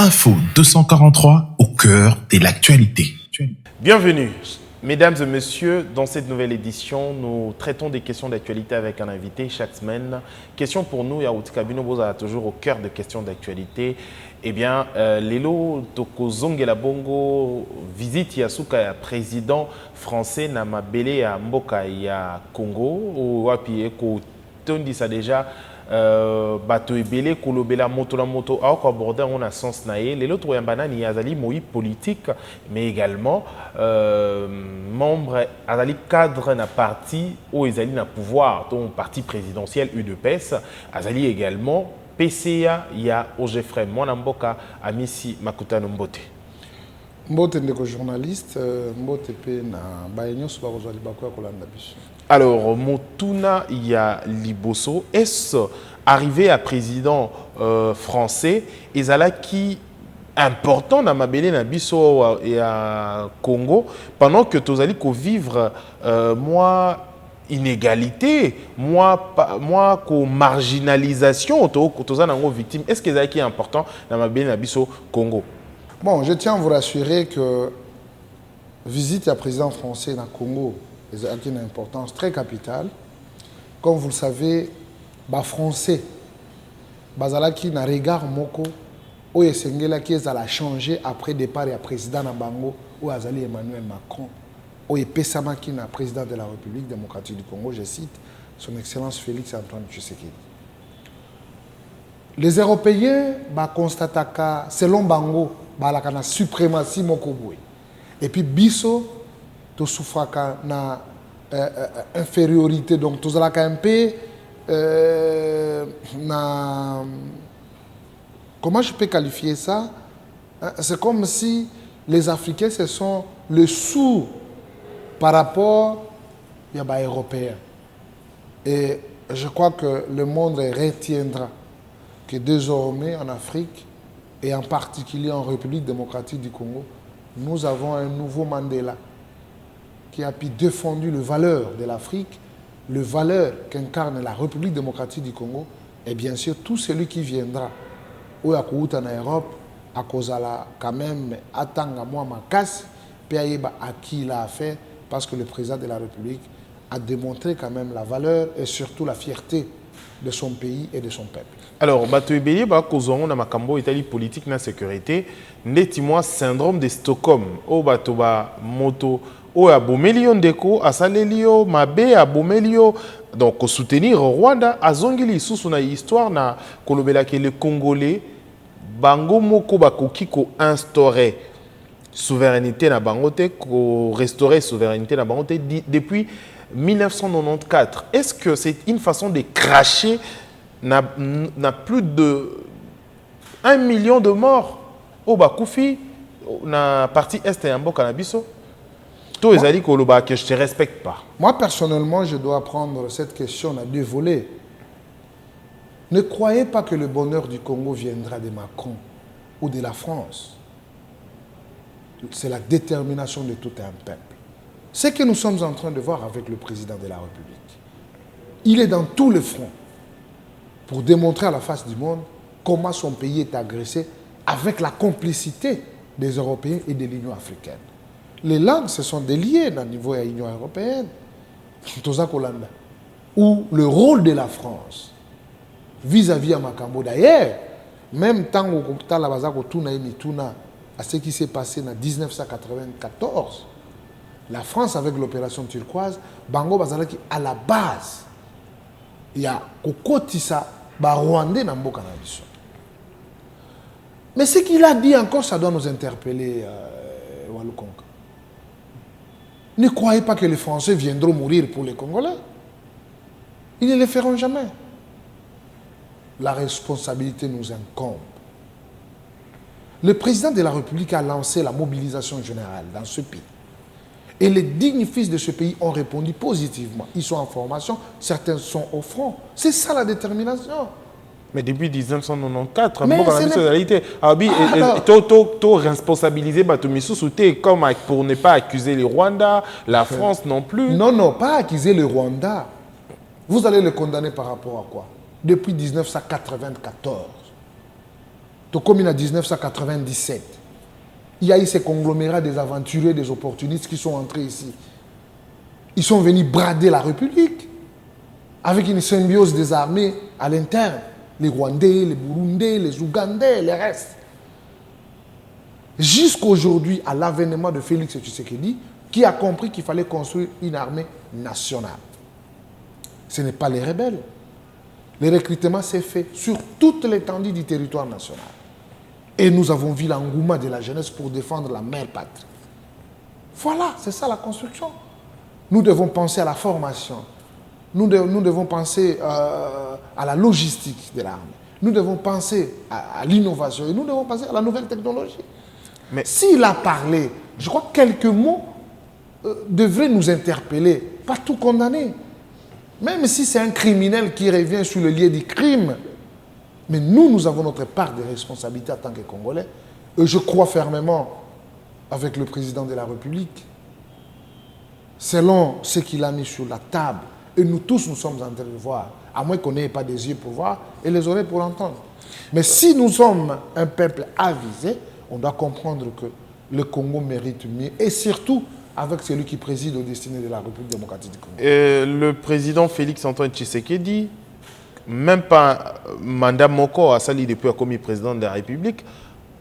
Info 243 au cœur de l'actualité. Bienvenue, mesdames et messieurs, dans cette nouvelle édition, nous traitons des questions d'actualité avec un invité chaque semaine. Question pour nous, Yaouti Kabino Boza, toujours au cœur de questions d'actualité. Eh bien, Lelo Tokozongela Bongo visite Yasuka, président français Namabele à Mboka ya Congo, ou Wapi Eko Tondi ça déjà. Bato ebele kolobela moto la moto a ko aborder on a sens naé les autres yambana ni azali moi politique mais également membre azali cadre na parti ou azali na pouvoir donc parti présidentiel UDPS azali également PCA ya Ogefrem mwana mboka amisi Makutano Mbote Mbote ndeko journaliste Mbote pe na bayenyo so ba kozali bakwa kolanda biso. Alors, Motuna ya Liboso, est-ce arrivé à président français, Ezala qui important dans Mabele Nabiso et à Congo, pendant que Tozali ko vivre moi inégalité, moi ko marginalisation, Tozali nango victime. Est-ce que c'est important dans Mabele Nabiso Congo? Bon, je tiens à vous rassurer que visite à président français dans Congo a une importance très capitale. Comme vous le savez, les Français, bazalaki na regard moko, ou esengela qui a changé après départ du président Nabango ou azali Emmanuel Macron, ou epesama qui na président de la République démocratique du Congo, je cite son Excellence Félix Antoine Tshisekedi. Les Européens constatent que selon Bango, la suprématie moko boy. Et puis biso to souffraka na infériorité donc tout ça un peu na comment je peux qualifier ça, c'est comme si les Africains ce sont le sous par rapport aux Européens et je crois que le monde retiendra que désormais en Afrique et en particulier en République démocratique du Congo nous avons un nouveau Mandela qui a pu défendre les valeurs de l'Afrique, les valeurs qu'incarne la République démocratique du Congo, et bien sûr tout celui qui viendra ou à en Europe, à cause de la quand même attendre moi ma casse, puis à qui il a affaire, parce que le président de la République a démontré quand même la valeur et surtout la fierté de son pays et de son peuple. Alors, bato ebele ba kozongo na makambo Italie politique na sécurité, neti moi syndrome de Stockholm, o bato ba moto o ya bomelio ndeko asalelio mabe ya bomelio donc soutenir Rwanda azongili susu na histoire na kolobela ke le Congolais bango moko bakoki ko instaurer souveraineté na bangote ko restaurer souveraineté na bangote depuis 1994. Est-ce que c'est une façon de cracher n'a plus de 1 million de morts au Bakoufi na partie est et en Bokanabiso? Tout est dit que je ne te respecte pas. Moi, personnellement, je dois prendre cette question à deux volets. Ne croyez pas que le bonheur du Congo viendra de Macron ou de la France. C'est la détermination de tout un peuple. Ce que nous sommes en train de voir avec le président de la République, il est dans tous les fronts pour démontrer à la face du monde comment son pays est agressé avec la complicité des Européens et de l'Union africaine. Les langues se sont déliées dans le niveau de l'Union européenne, où le rôle de la France vis-à-vis de Makambo d'ailleurs, même tant à ce qui s'est passé en 1994, la France avec l'opération turquoise, Bango Bazalaki à la base, il y a Kokotissa, Rwandais dans Mboka na biso. Mais ce qu'il a dit encore, ça doit nous interpeller, Walukonka. Ne croyez pas que les Français viendront mourir pour les Congolais. Ils ne le feront jamais. La responsabilité nous incombe. Le président de la République a lancé la mobilisation générale dans ce pays. Et les dignes fils de ce pays ont répondu positivement. Ils sont en formation, certains sont au front. C'est ça la détermination. Mais depuis 1994, responsabiliser comme pour ne pas accuser le Rwanda, la France non plus. Non, non, pas accuser le Rwanda. Vous allez le condamner par rapport à quoi? Depuis 1994. comme en 1997, il y a eu ces conglomérats des aventuriers, des opportunistes qui sont entrés ici. Ils sont venus brader la République avec une symbiose des armées à l'interne. Les Rwandais, les Burundais, les Ougandais, les restes. Jusqu'aujourd'hui, à l'avènement de Félix Tshisekedi, qui a compris qu'il fallait construire une armée nationale. Ce n'est pas les rebelles. Le recrutement s'est fait sur toute l'étendue du territoire national. Et nous avons vu l'engouement de la jeunesse pour défendre la mère patrie. Voilà, c'est ça la construction. Nous devons penser à la formation. Nous devons penser à la logistique de l'armée. Nous devons penser à l'innovation. Et nous devons penser à la nouvelle technologie. Mais s'il a parlé, je crois que quelques mots devraient nous interpeller, pas tout condamner. Même si c'est un criminel qui revient sur le lieu du crime, mais nous avons notre part de responsabilité en tant que Congolais. Et je crois fermement avec le président de la République, selon ce qu'il a mis sur la table, et nous tous nous sommes en train de voir, à moins qu'on n'ait pas des yeux pour voir et les oreilles pour entendre. Mais si nous sommes un peuple avisé, on doit comprendre que le Congo mérite mieux, et surtout avec celui qui préside aux destinées de la République démocratique du Congo. Le président Félix-Antoine Tshisekedi, même pas mandat moko à sali depuis comme président de la République,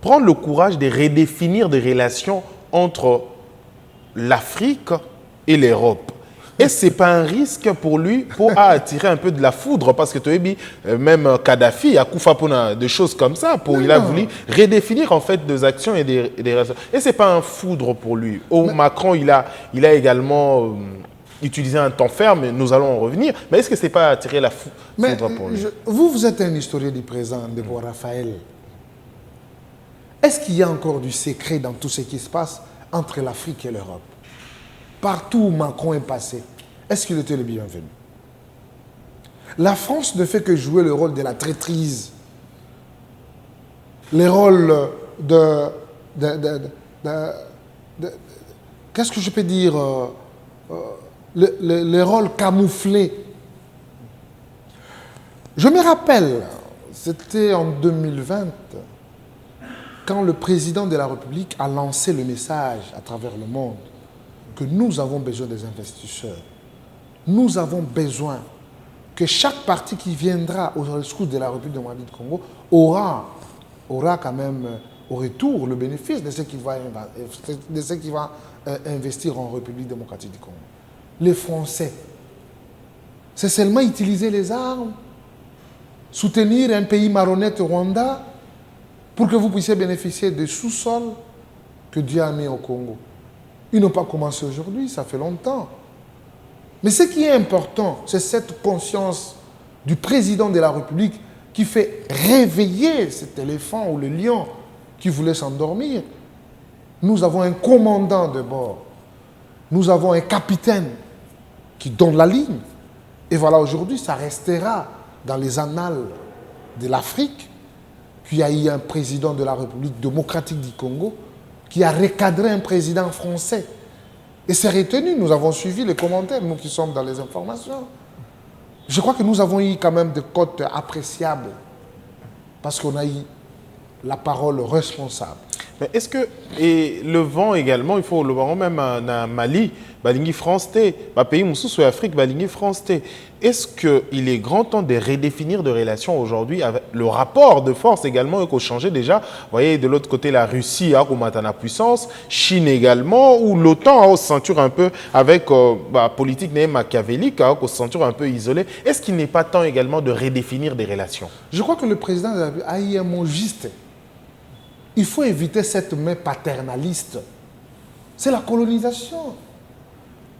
prend le courage de redéfinir des relations entre l'Afrique et l'Europe. Et ce n'est pas un risque pour lui pour attirer un peu de la foudre, parce que tu as vu, même Kadhafi a Koufapona, des choses comme ça, il a voulu redéfinir en fait des actions et des relations. Et ce n'est pas un foudre pour lui. Macron, il a également utilisé un temps ferme, nous allons en revenir, mais est-ce que ce n'est pas attirer la foudre pour lui? Vous êtes un historien du présent, de Raphaël. Est-ce qu'il y a encore du secret dans tout ce qui se passe entre l'Afrique et l'Europe? Partout où Macron est passé, est-ce qu'il était le bienvenu? La France ne fait que jouer le rôle de la traîtrise, le rôle qu'est-ce que je peux dire, le rôle camouflé. Je me rappelle, c'était en 2020, quand le président de la République a lancé le message à travers le monde que nous avons besoin des investisseurs. Nous avons besoin que chaque parti qui viendra au rescousse de la République démocratique du Congo aura quand même au retour le bénéfice de ce qui va investir en République démocratique du Congo. Les Français, c'est seulement utiliser les armes, soutenir un pays marionnette Rwanda pour que vous puissiez bénéficier des sous-sols que Dieu a mis au Congo. Ils n'ont pas commencé aujourd'hui, ça fait longtemps. Mais ce qui est important, c'est cette conscience du président de la République qui fait réveiller cet éléphant ou le lion qui voulait s'endormir. Nous avons un commandant de bord. Nous avons un capitaine qui donne la ligne. Et voilà, aujourd'hui, ça restera dans les annales de l'Afrique qu'il y a eu un président de la République démocratique du Congo qui a recadré un président français. Et c'est retenu, nous avons suivi les commentaires, nous qui sommes dans les informations. Je crois que nous avons eu quand même des cotes appréciables parce qu'on a eu la parole responsable. Mais est-ce que, et le vent également, il faut le voir même en Mali, Balingi France T, pays Moussou Afrique, Balingi France T. Est-ce qu'il est grand temps de redéfinir des relations aujourd'hui avec le rapport de force également et qu'on change déjà? Vous voyez, de l'autre côté, la Russie a la puissance, Chine également, ou l'OTAN se ceinture un peu avec politique machiavélique, qu'on se ceinture un peu isolée. Est-ce qu'il n'est pas temps également de redéfinir des relations? Je crois que le président a eu un mot juste. Il faut éviter cette main paternaliste. C'est la colonisation.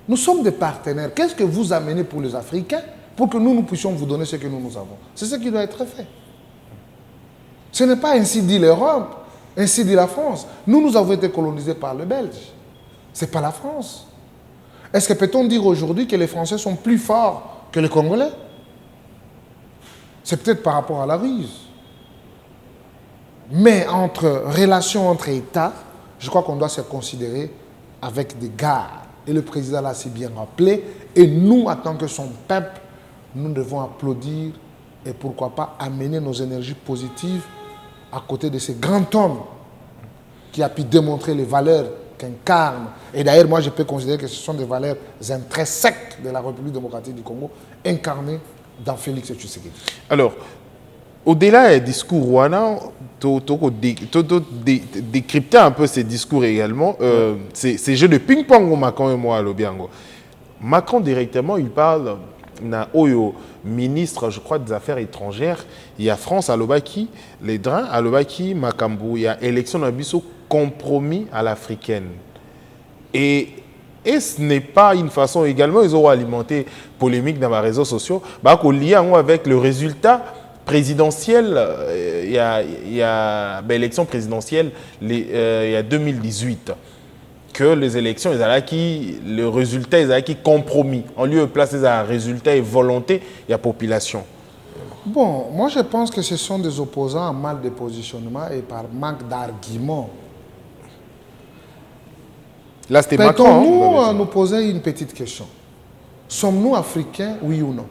Nous sommes des partenaires. Qu'est-ce que vous amenez pour les Africains pour que nous puissions vous donner ce que nous avons? C'est ce qui doit être fait. Ce n'est pas ainsi dit l'Europe, ainsi dit la France. Nous avons été colonisés par les Belges. Ce n'est pas la France. Est-ce que peut-on dire aujourd'hui que les Français sont plus forts que les Congolais? C'est peut-être par rapport à la ruse. Mais relations entre États, je crois qu'on doit se considérer avec des gardes. Et le président l'a si bien rappelé. Et nous, en tant que son peuple, nous devons applaudir et pourquoi pas amener nos énergies positives à côté de ce grand homme qui a pu démontrer les valeurs qu'incarne. Et d'ailleurs, moi, je peux considérer que ce sont des valeurs intrinsèques de la République démocratique du Congo, incarnées dans Félix Tshisekedi. Alors, au-delà du discours rwandais, décrypter un peu ces discours également, ces jeux de ping-pong, Macron et moi, Lobiango. Macron, directement, il parle au ministre, je crois, des Affaires étrangères. Il y a France, Alobaki, les drains, Alobaki, Makambu. Il y a élection d'Abisso, compromis à l'africaine. Et ce n'est pas une façon également, ils auront alimenté polémique dans les réseaux sociaux, lié avec le résultat présidentiel. Il y a l'élection présidentielle il y a 2018. Que les élections, le résultat est compromis. En lieu de place, un résultat et volonté, il y a population. Bon, moi je pense que ce sont des opposants en mal de positionnement et par manque d'arguments. Là, c'était Macron. Peut-on nous poser une petite question? Sommes-nous africains, oui ou non?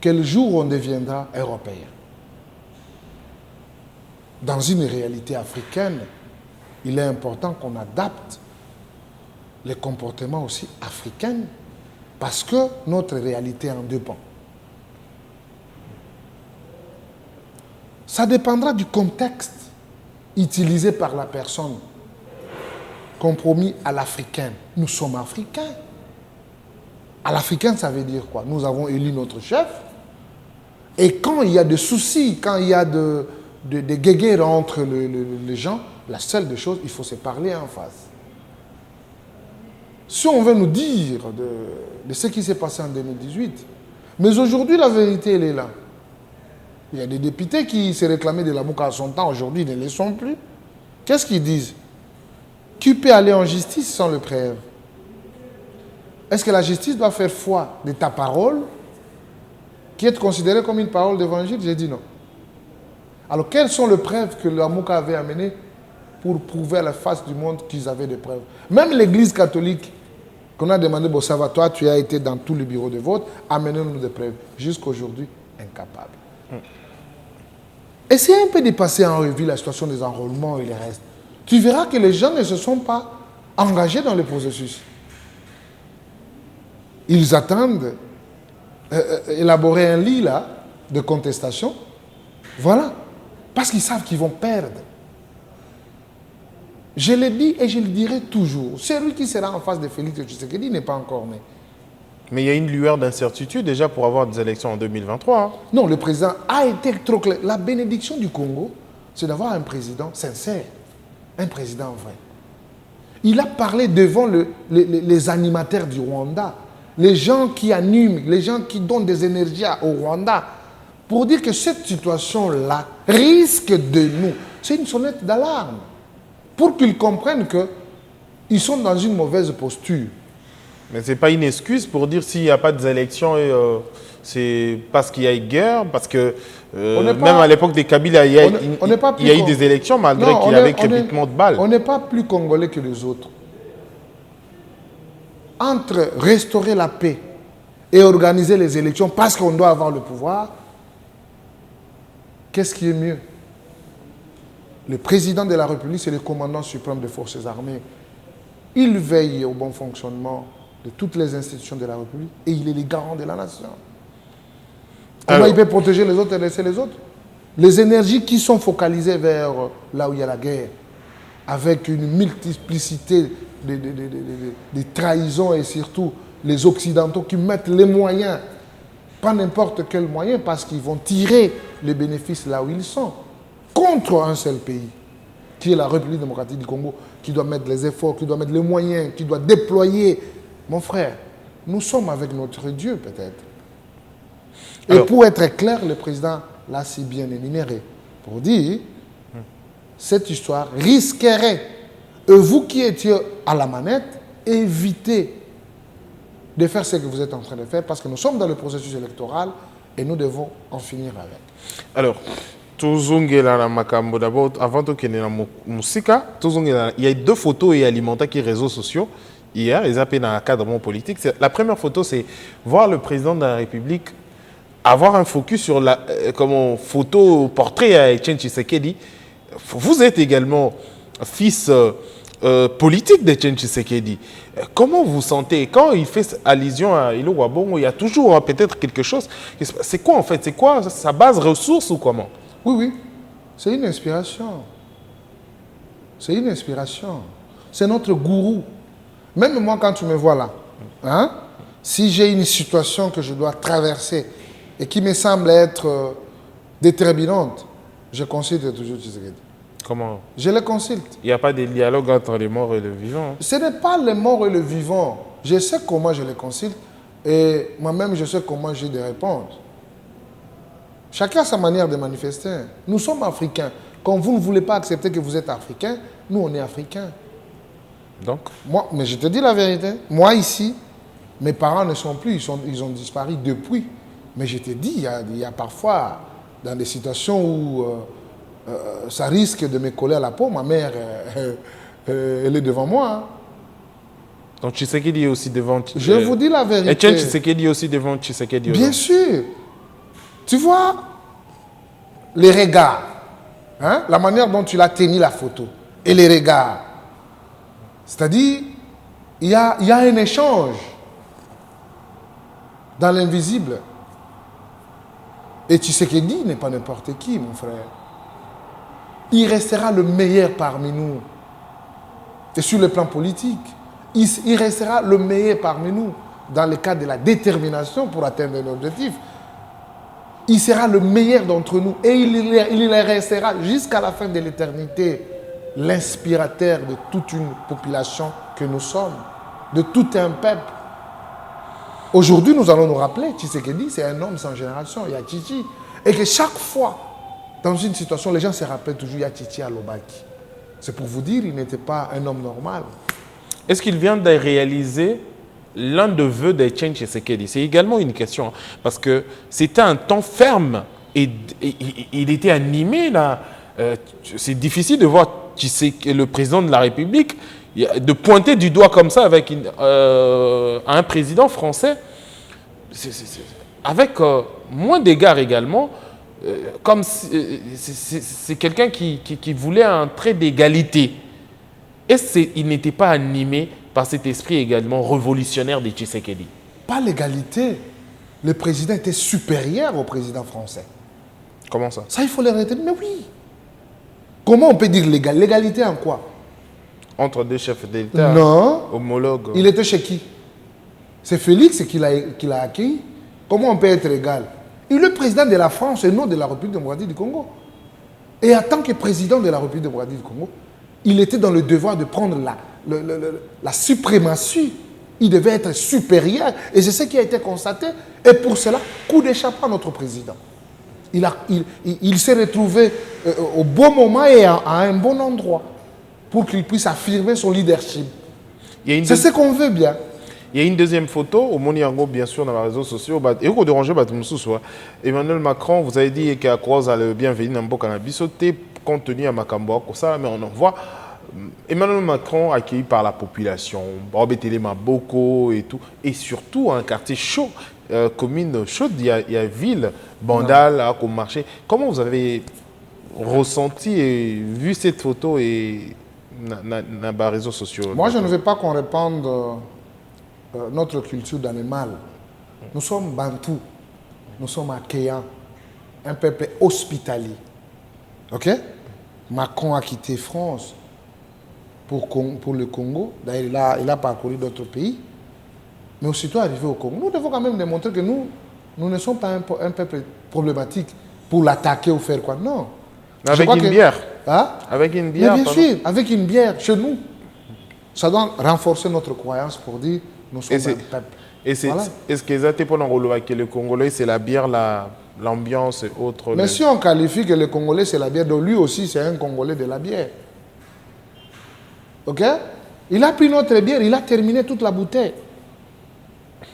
Quel jour on deviendra européen? Dans une réalité africaine, il est important qu'on adapte les comportements aussi africains parce que notre réalité en dépend. Ça dépendra du contexte utilisé par la personne. Compromis à l'africaine. Nous sommes africains. À l'africaine, ça veut dire quoi? Nous avons élu notre chef. Et quand il y a des soucis, quand il y a des guéguerres entre les gens, la seule des choses, il faut se parler en face. Si on veut nous dire de ce qui s'est passé en 2018, mais aujourd'hui, la vérité, elle est là. Il y a des députés qui se réclamaient de la Mouka à son temps, aujourd'hui, ils ne le sont plus. Qu'est-ce qu'ils disent? Qui peut aller en justice sans le préalable? Est-ce que la justice doit faire foi de ta parole, qui est considérée comme une parole d'évangile? J'ai dit non. Alors, quelles sont les preuves que la Mouka avait amenées pour prouver à la face du monde qu'ils avaient des preuves? Même l'Église catholique, qu'on a demandé, bon, ça va, toi, tu as été dans tous les bureaux de vote, amenez-nous des preuves. Jusqu'à aujourd'hui, incapable. Essayez un peu de passer en revue la situation des enrôlements et les restes. Tu verras que les gens ne se sont pas engagés dans le processus. Ils attendent élaborer un lit là, de contestation. Voilà. Parce qu'ils savent qu'ils vont perdre. Je le dis et je le dirai toujours. Celui qui sera en face de Félix Tshisekedi n'est pas encore né. Mais il y a une lueur d'incertitude déjà pour avoir des élections en 2023. Hein. Non, le président a été trop clair. La bénédiction du Congo, c'est d'avoir un président sincère, un président vrai. Il a parlé devant les animateurs du Rwanda, les gens qui animent, les gens qui donnent des énergies au Rwanda, pour dire que cette situation-là risque de nous. C'est une sonnette d'alarme. Pour qu'ils comprennent qu'ils sont dans une mauvaise posture. Mais ce n'est pas une excuse pour dire s'il n'y a pas d'élections, c'est parce qu'il y a une guerre, parce que même à l'époque des Kabila, il y a eu des élections malgré qu'il y avait crépitement de balles. On n'est pas plus congolais que les autres. Entre restaurer la paix et organiser les élections parce qu'on doit avoir le pouvoir, qu'est-ce qui est mieux? Le président de la République, c'est le commandant suprême des forces armées. Il veille au bon fonctionnement de toutes les institutions de la République et il est le garant de la nation. Comment il peut protéger les autres et laisser les autres? Les énergies qui sont focalisées vers là où il y a la guerre, avec une multiplicité de trahisons et surtout les Occidentaux qui mettent les moyens, pas n'importe quel moyen, parce qu'ils vont tirer les bénéfices là où ils sont, contre un seul pays, qui est la République démocratique du Congo, qui doit mettre les efforts, qui doit mettre les moyens, qui doit déployer. Mon frère, nous sommes avec notre Dieu peut-être. Et alors, pour être clair, le président l'a si bien énuméré, pour dire, cette histoire risquerait, et vous qui étiez à la manette, évitez de faire ce que vous êtes en train de faire, parce que nous sommes dans le processus électoral et nous devons en finir avec. Alors, d'abord, avant de il y a deux photos et alimentaires qui sont réseaux sociaux. Hier, ils appellent dans un cadre politique. La première photo, c'est voir le président de la République avoir un focus sur la photo portrait à Etienne Tshisekedi. Vous êtes également fils politique d'Etienne Tshisekedi. Comment vous sentez quand il fait allusion à Ilo Wabongo? Il y a toujours peut-être quelque chose. C'est quoi en fait? C'est quoi sa base ressource ou comment? Oui, oui. C'est une inspiration. C'est une inspiration. C'est notre gourou. Même moi, quand tu me vois là, hein, si j'ai une situation que je dois traverser et qui me semble être déterminante, je consulte toujours Tshisekedi. Comment? Je le consulte. Il n'y a pas de dialogue entre les morts et les vivants. Ce n'est pas le mort et le vivant. Je sais comment je les consulte et moi-même, je sais comment j'ai des réponses. Chacun a sa manière de manifester. Nous sommes africains. Quand vous ne voulez pas accepter que vous êtes africain, nous, on est africains. Donc? Moi, mais je te dis la vérité. Moi, ici, mes parents ne sont plus. Ils ont disparu depuis. Mais je te dis, il y a parfois, dans des situations où ça risque de me coller à la peau, ma mère, elle est devant moi. Hein. Donc Tshisekedi est aussi devant... Je vous dis la vérité. Etienne Tshisekedi est aussi devant Tshisekedi. Bien sûr. Tu vois, les regards, hein, la manière dont tu l'as tenu la photo, et les regards. C'est-à-dire, il y a un échange dans l'invisible. Et Tshisekedi n'est pas n'importe qui, mon frère. Il restera le meilleur parmi nous. Et sur le plan politique, il restera le meilleur parmi nous dans le cadre de la détermination pour atteindre l'objectif. Il sera le meilleur d'entre nous et il restera jusqu'à la fin de l'éternité l'inspirateur de toute une population que nous sommes, de tout un peuple. Aujourd'hui, nous allons nous rappeler, Tshisekedi, c'est un homme sans génération, il y a Tchichi. Et que chaque fois, dans une situation, les gens se rappellent toujours, il y a Tchichi à Lobaki. C'est pour vous dire, il n'était pas un homme normal. Est-ce qu'il vient de réaliser l'un des vœux d'Etienne Tshisekedi? C'est également une question, parce que c'était un temps ferme et il était animé là. C'est difficile de voir le président de la République de pointer du doigt comme ça avec un président français, avec moins d'égards également, comme c'est quelqu'un qui voulait un trait d'égalité. Est-ce qu'il n'était pas animé par cet esprit également révolutionnaire de Tshisekedi? Pas l'égalité. Le président était supérieur au président français. Comment ça? Ça, il faut le retenir. Mais oui. Comment on peut dire l'égalité en quoi? Entre deux chefs d'État homologues. Il était chez qui? C'est Félix qui l'a accueilli. Comment on peut être égal? Il est le président de la France et non de la République démocratique du Congo. Et en tant que président de la République démocratique du Congo, il était dans le devoir de prendre la suprématie. Il devait être supérieur. Et c'est ce qui a été constaté. Et pour cela, coup d'échappée à notre président. Il s'est retrouvé au bon moment et à un bon endroit pour qu'il puisse affirmer son leadership. C'est ce qu'on veut bien. Il y a une deuxième photo, au Moniango, bien sûr, dans les réseaux sociaux. Et au déranger, Emmanuel Macron, vous avez dit qu'à cause le bienvenu dans le cannabis, compte tenu à Makambo, mais on en voit Emmanuel Macron accueilli par la population, Robetele Maboko et tout, et surtout un quartier chaud, commune chaude, il y a ville, Bandal, au marché. Comment vous avez ressenti et vu cette photo et dans les réseaux sociaux? Moi, je ne veux pas qu'on répande notre culture d'animal. Nous sommes bantous, nous sommes accueillants, un peuple hospitalier. Ok? Macron a quitté France pour le Congo. D'ailleurs, il a parcouru d'autres pays. Mais aussitôt arrivé au Congo, nous devons quand même démontrer que nous ne sommes pas un peuple problématique pour l'attaquer ou faire quoi. Non. Avec une bière. Hein? Avec une bière. Mais bien sûr, avec une bière, chez nous. Ça doit renforcer notre croyance pour dire nous sommes un peuple. Et est-ce que le Congolais, c'est la bière, l'ambiance et autres? Mais si on qualifie que le Congolais, c'est la bière, donc lui aussi, c'est un Congolais de la bière. Ok? Il a pris notre bière, il a terminé toute la bouteille.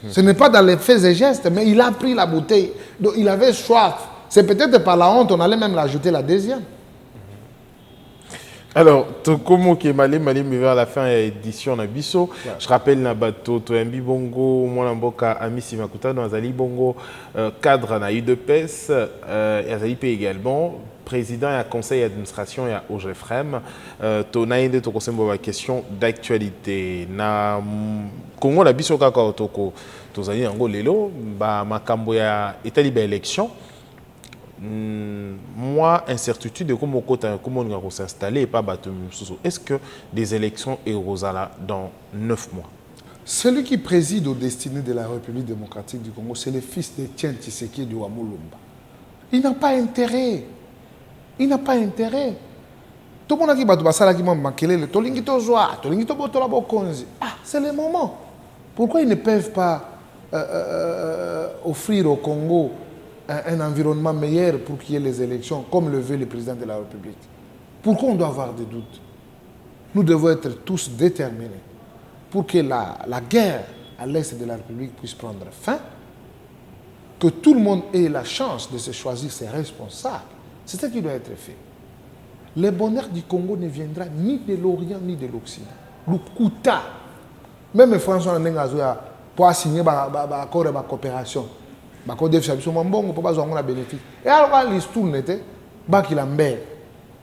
Ce n'est pas dans les faits et gestes, mais il a pris la bouteille. Donc il avait soif. C'est peut-être par la honte, on allait même l'ajouter la deuxième. Alors, Tokomo qui est malé vers la fin de l'édition Nabiso. Je rappelle Nabato, Toyambi Bongo, Mwanamboka, Ami Simakuta, Azali Bongo, cadre na UDPS, Azali P également, président et conseil d'administration et à OGFREM. Tonaïde, Tokosembo, la question d'actualité. Na Congo, Nabiso Kako, Toko, Tozali Ango Lelo, Makambo ya Italiba élection. Moi, incertitude de comment on va s'installer et pas battre. Est-ce que des élections est Rosala dans 9 mois? Celui qui préside aux destinées de la République démocratique du Congo, c'est le fils d'Etienne Tshisekedi de Wamulumba. Il n'a pas intérêt. Il n'a pas intérêt. Tout le monde qui bat ça qui m'a manqué le tolingito joie, tolingito botola bokonzi. Ah, c'est le moment. Pourquoi ils ne peuvent pas offrir au Congo un environnement meilleur pour qu'il y ait les élections, comme le veut le président de la République? Pourquoi on doit avoir des doutes? Nous devons être tous déterminés pour que la guerre à l'est de la République puisse prendre fin, que tout le monde ait la chance de se choisir ses responsables. C'est ce qui doit être fait. Le bonheur du Congo ne viendra ni de l'Orient ni de l'Occident. L'Ukuta, même François Nengazoya, pour signer accord de coopération. Et alors,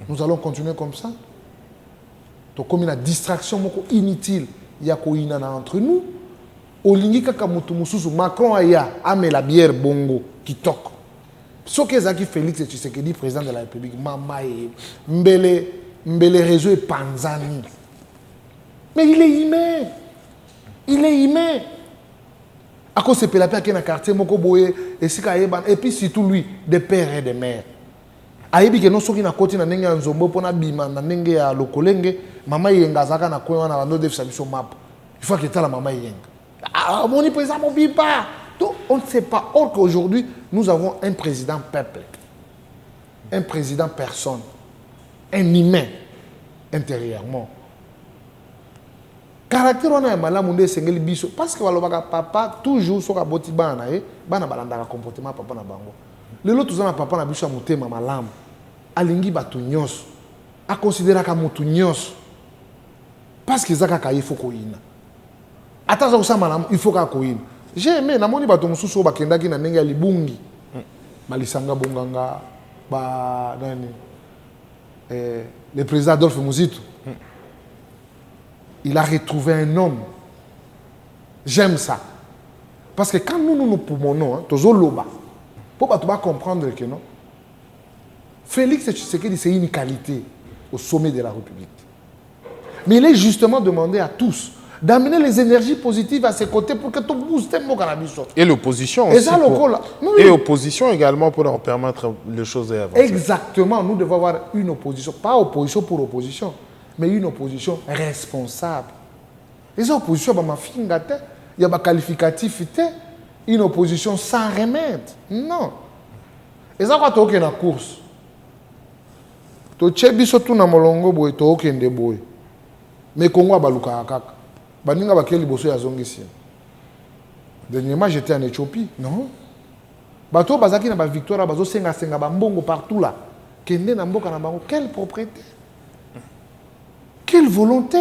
nous allons continuer comme ça. Donc, comme une distraction inutile, il y a entre nous. Macron a la bière bongo qui toque. Ce que Zaki Félix et Tshisekedi, président de la République, Mamaye, Mbele réseau et Panzani. Mais il est humain. Il est humain. À cause de la paix qui est dans le quartier, et puis surtout lui, des pères et des mères. Aïbi que nous sommes na côté na nenga nzombo pona bima na nenga ya lokolenge mama yenga zaka na kwa na bando de sabiso map. Il faut que ta la mama yenga. Ah mon président mon bipa. Donc on ne sait pas. Or qu'aujourd'hui nous avons un président peuple, un président personne, un humain intérieurement. Caractère on a malamu nde sengeli biso parce que walobaka papa toujours soka boti bana bana balanda comportement papa na bango. Lelo tuzana papa na biso motema malamu alingi batu nyonso a considérer ka mutu nyonso parce que zaka ka ifo ko ina ataza kusama malamu il faut ka ko ina. J'ai aimé na moni batu mususu bakendaki na ndenge ya libungi malisanga bonganga ba nani le président Adolphe Muzitu. Il a retrouvé un homme. J'aime ça. Parce que quand nous poumons, pour comprendre que non, Félix Tshisekedi, c'est une qualité au sommet de la République. Mais il est justement demandé à tous d'amener les énergies positives à ses côtés pour que tout booste le cannabis. Et l'opposition aussi. Et l'opposition également pour leur permettre les choses d'avancer. Exactement. Nous devons avoir une opposition. Pas opposition pour opposition, mais une opposition responsable. Les oppositions, il y a des qualificatifs, une opposition sans remède. Non. Et ça, quand tu es en course, tu es surtout dans molongo boy, tu es en boy. Mais Congo baluka kaka. Baninga bakeli boso ya zongisi. Dernièrement, j'étais en Éthiopie, non? Bato bazaki na ba victoire bazo senga ba mbongo partout là. Kende na mboka na bango, quelle propriété? Quelle volonté?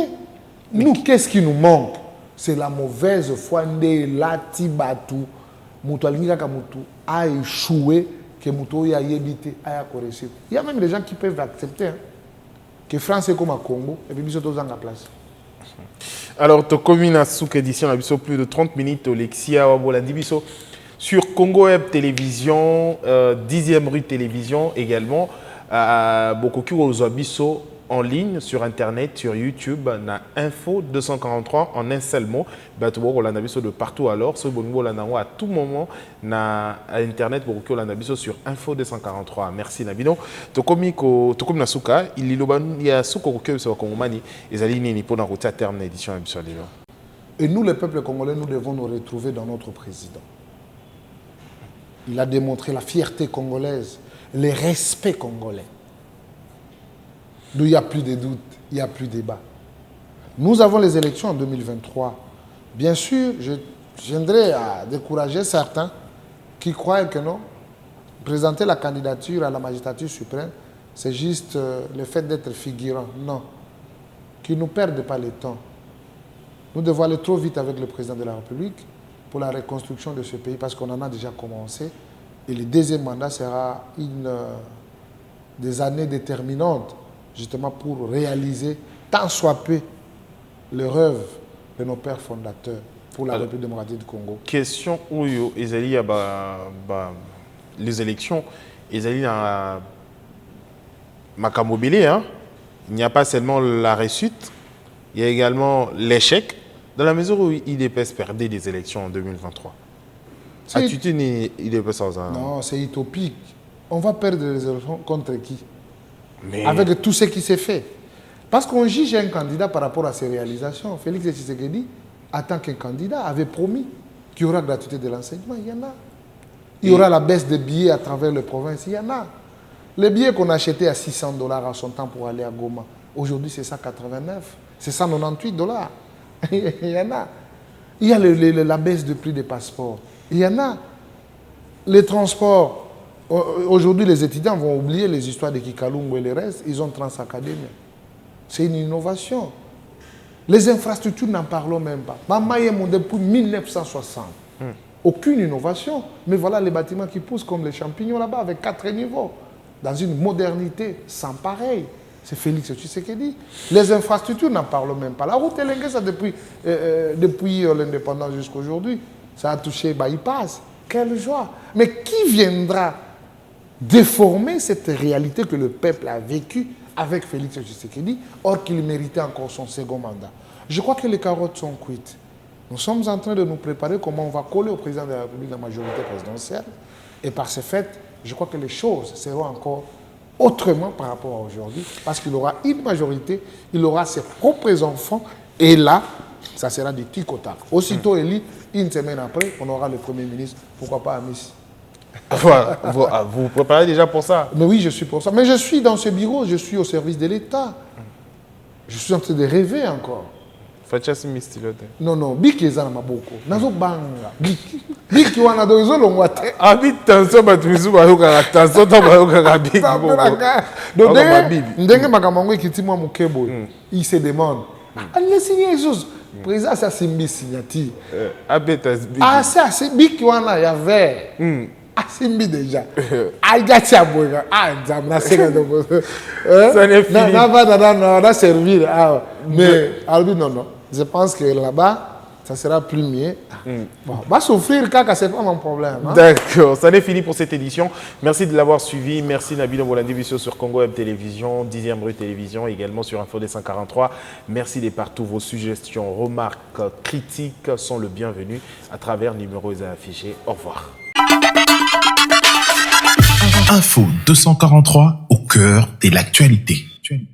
Nous, qu'est-ce qui nous manque? C'est la mauvaise foi de l'atibatu. Mutu a échoué, que Mutu a évité, a réussi. Il y a même des gens qui peuvent accepter que France est comme à Congo et puis ils sont tous en place. Alors, tu commune à Souk édition, a plus de 30 minutes, Alexia Waboladibiso sur Congo Web Télévision, 10e rue Télévision également. Beaucoup aux Abisso en ligne, sur Internet, sur YouTube, na Info 243 en un seul mot. On l'a de partout alors. Ce bon à tout moment na Internet pour que l'on sur Info 243. Merci Nabino. Tokomi Nasuka, il y a Suko que ce Kongomani, et Zalini pour la route à terme édition. Et nous, les peuples congolais, nous devons nous retrouver dans notre président. Il a démontré la fierté congolaise, le respect congolais. D'où il n'y a plus de doute, il n'y a plus de débat. Nous avons les élections en 2023. Bien sûr, je viendrai à décourager certains qui croient que non, présenter la candidature à la magistrature suprême, c'est juste le fait d'être figurant. Non. Qu'ils ne perdent pas le temps. Nous devons aller trop vite avec le président de la République pour la reconstruction de ce pays parce qu'on en a déjà commencé. Et le deuxième mandat sera des années déterminantes justement pour réaliser tant soit peu le rêve de nos pères fondateurs pour la République démocratique du Congo. Question où il y a les élections, il y a Makamobili, hein? Il n'y a pas seulement la réussite, il y a également l'échec, dans la mesure où IDPS perdait des élections en 2023. Attitude IDPS sans un... Non, c'est utopique. On va perdre les élections contre qui? Avec tout ce qui s'est fait. Parce qu'on juge un candidat par rapport à ses réalisations. Félix Tshisekedi, en tant qu'un candidat, avait promis qu'il y aura gratuité de l'enseignement. Il y en a. Il y aura la baisse des billets à travers les provinces. Il y en a. Les billets qu'on achetait à $600 à son temps pour aller à Goma, aujourd'hui c'est ça 89, c'est ça $98. Il y en a. Il y a la baisse du prix des passeports. Il y en a. Les transports. Aujourd'hui, les étudiants vont oublier les histoires de Kikalungu et les restes. Ils ont Transacadémie. C'est une innovation. Les infrastructures, n'en parlons même pas. Mamaye est depuis 1960. Aucune innovation. Mais voilà les bâtiments qui poussent comme les champignons là-bas avec 4 niveaux. Dans une modernité sans pareil. C'est Félix Tshisekedi. Les infrastructures, n'en parlons même pas. La route Elengue, ça depuis l'indépendance jusqu'à aujourd'hui, ça a touché Bypass. Quelle joie. Mais qui viendra déformer cette réalité que le peuple a vécue avec Félix Tshisekedi, or qu'il méritait encore son second mandat? Je crois que les carottes sont cuites. Nous sommes en train de nous préparer comment on va coller au président de la République la majorité présidentielle. Et par ce fait, je crois que les choses seront encore autrement par rapport à aujourd'hui, parce qu'il aura une majorité, il aura ses propres enfants, et là, ça sera du tic au tac. Aussitôt élu, une semaine après, on aura le Premier ministre, pourquoi pas à Messi. Vous vous préparez déjà pour ça? Mais oui, je suis pour ça. Mais je suis dans ce bureau, je suis au service de l'État. Je suis en train de rêver encore. Non, non, Biki est dans ma boko. Nazo banga. Biki wana do zo longwa te. Habite tension batumizu bayoka tension to bayoka Biki. Donc ndenge makamango ekitimwa mukebo. Il se demande. Allez signer Jesus. Président ça simbi signature. Ah ça c'est Biki wana ya vert. Ah simbi déjà. Aïga tiaboga. Ah zamna sega donc. Ça n'est fini. Na va servir. Mais Albi non. Je pense que là-bas, ça sera plus mieux. Bon, va souffrir, caca, c'est pas mon problème. Hein? D'accord, ça n'est fini pour cette édition. Merci de l'avoir suivi. Merci Nabil Bolandi sur Congo Web Télévision, 10e rue Télévision, également sur Info des 143. Merci de partout. Vos suggestions, remarques, critiques sont le bienvenu à travers numéros affichés. Au revoir. Info 243 au cœur de l'actualité.